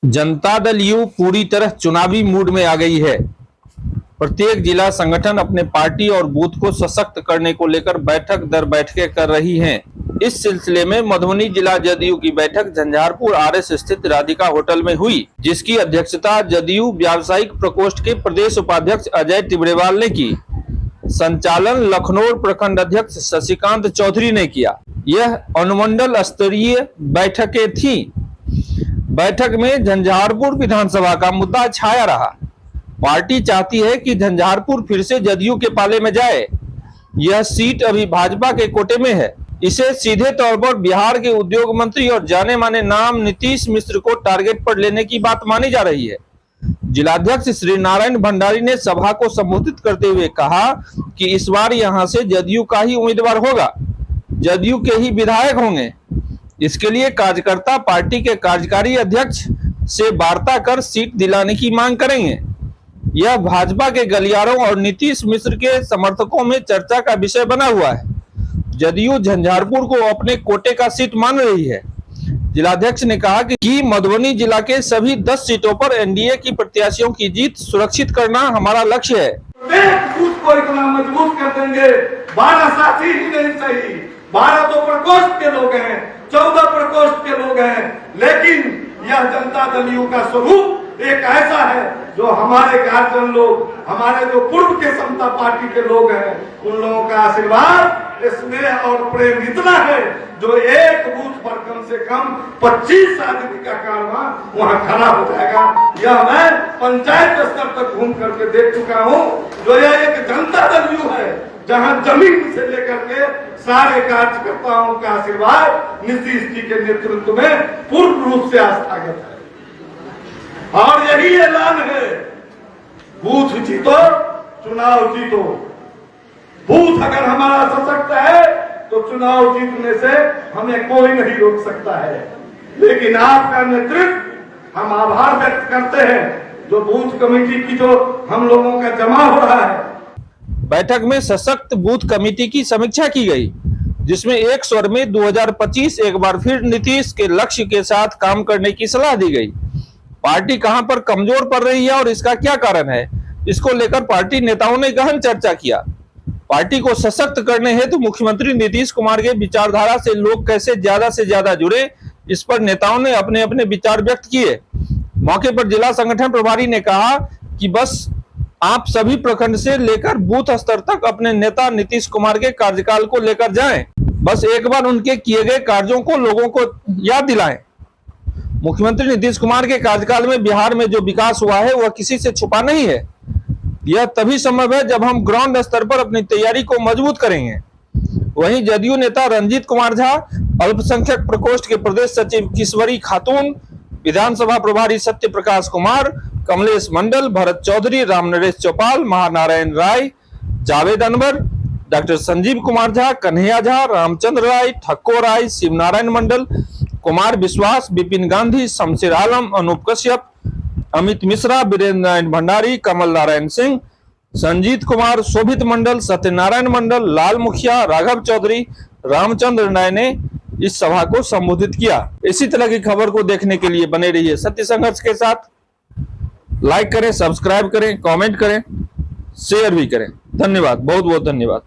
Janata Dal you पूरी तरह चुनावी मूड में आ गई है। प्रत्येक जिला संगठन अपने पार्टी और बूथ को सशक्त करने को लेकर बैठक दर बैठकें कर रही हैं। इस सिलसिले में मधुबनी जिला जदयू की बैठक झंझारपुर आरएस स्थित राधिका होटल में हुई, जिसकी अध्यक्षता जदयू व्यावसायिक प्रकोष्ठ के प्रदेश उपाध्यक्ष अजय तिब्रेवाल ने की। संचालन लखनऊ प्रखंड अध्यक्ष शशिकांत चौधरी ने किया। यह अनुमंडल स्तरीय बैठकें थी। बैठक में झंझारपुर विधानसभा का मुद्दा छाया रहा। पार्टी चाहती है कि झंझारपुर फिर से जदयू के पाले में जाए। यह सीट अभी भाजपा के कोटे में है। इसे सीधे तौर पर बिहार के उद्योग मंत्री और जाने माने नाम नीतीश मिश्र को टारगेट पर लेने की बात मानी जा रही है। जिलाध्यक्ष श्री नारायण भंडारी ने सभा को संबोधित करते हुए कहा कि इस बार यहां से जदयू का ही उम्मीदवार होगा, जदयू के ही विधायक होंगे। इसके लिए कार्यकर्ता पार्टी के कार्यकारी अध्यक्ष से वार्ता कर सीट दिलाने की मांग करेंगे। यह भाजपा के गलियारों और नीतीश मिश्र के समर्थकों में चर्चा का विषय बना हुआ है। जदयू झंझारपुर को अपने कोटे का सीट मान रही है। जिलाध्यक्ष ने कहा कि मधुबनी जिला के सभी 10 सीटों पर एनडीए की प्रत्याशियों की जीत सुरक्षित करना हमारा लक्ष्य है। बूथ को इतना मजबूत कर देंगे। 12 साथी ही नहीं सही, 12 तो प्रकोष्ठ के लोग हैं, 14 प्रकोष्ठ के लोग हैं, लेकिन यह जनता दल यू का स्वरूप एक ऐसा है जो हमारे गार्जियन लोग, हमारे जो पूर्व के समता पार्टी के लोग हैं, उन लोगों का आशीर्वाद, स्नेह और प्रेम इतना है जो एक बूथ पर कम से कम 25 आदमी का कारवां वहां खड़ा हो जाएगा। यह मैं पंचायत स्तर तक घूम करके देख चुका हूं। जो यह एक जनता दल यू है जहां जमीन से लेकर के सारे कार्यकर्ताओं का आशीर्वाद नीतीश जी के नेतृत्व में पूर्ण रूप से आस्थागत है। और यही ऐलान है, बूथ जीतो चुनाव जीतो। बूथ अगर हमारा सशक्त है तो चुनाव जीतने से हमें कोई नहीं रोक सकता है। लेकिन आपका नेतृत्व हम आभार व्यक्त करते हैं, जो बूथ कमेटी की जो हम लोगों का जमा हो रहा है। बैठक में सशक्त बूथ कमेटी की समीक्षा की गई, जिसमें एक स्वर में 2025 एक बार फिर नीतीश के लक्ष्य के साथ काम करने की सलाह दी गई। पार्टी कहां पर कमजोर पड़ रही है और इसका क्या कारण है, इसको लेकर पार्टी नेताओं ने गहन चर्चा किया। पार्टी को सशक्त करने हेतु मुख्यमंत्री नीतीश कुमार के विचारधारा से लोग कैसे ज्यादा से ज्यादा जुड़े, इस पर नेताओं ने अपने अपने विचार व्यक्त किए। मौके पर जिला संगठन प्रभारी ने कहा कि बस आप सभी प्रखंड से लेकर बूथ स्तर तक अपने नेता नीतीश कुमार के कार्यकाल को लेकर जाएं। बस एक बार उनके किए गए कार्यों को लोगों को याद दिलाएं। मुख्यमंत्री नीतीश कुमार के कार्यकाल में बिहार में जो विकास हुआ है वह किसी से छुपा नहीं है। यह तभी संभव है जब हम ग्राउंड स्तर पर अपनी तैयारी को मजबूत करेंगे। वहीं जदयू नेता रंजीत कुमार झा, अल्पसंख्यक प्रकोष्ठ के प्रदेश सचिव किशोरी खातून, विधानसभा प्रभारी सत्य प्रकाश कुमार, कमलेश मंडल, भरत चौधरी, रामनरेश चौपाल, महानारायण राय, जावेद अनवर, डॉक्टर संजीव कुमार झा, कन्हैया झा, रामचंद्र राय, ठक्को राय, शिवनारायण मंडल, कुमार विश्वास, विपिन गांधी, शमशेर आलम, अनूप कश्यप, अमित मिश्रा, वीरेंद्र नारायण भंडारी, कमल नारायण सिंह, संजीत कुमार, शोभित मंडल, सत्यनारायण मंडल, लाल मुखिया, राघव चौधरी, रामचंद्र राय ने इस सभा को संबोधित किया। इसी तरह की खबर को देखने के लिए बने रहिए सत्य संघर्ष के साथ। लाइक करें, सब्सक्राइब करें, कमेंट करें, शेयर भी करें। धन्यवाद, बहुत बहुत धन्यवाद।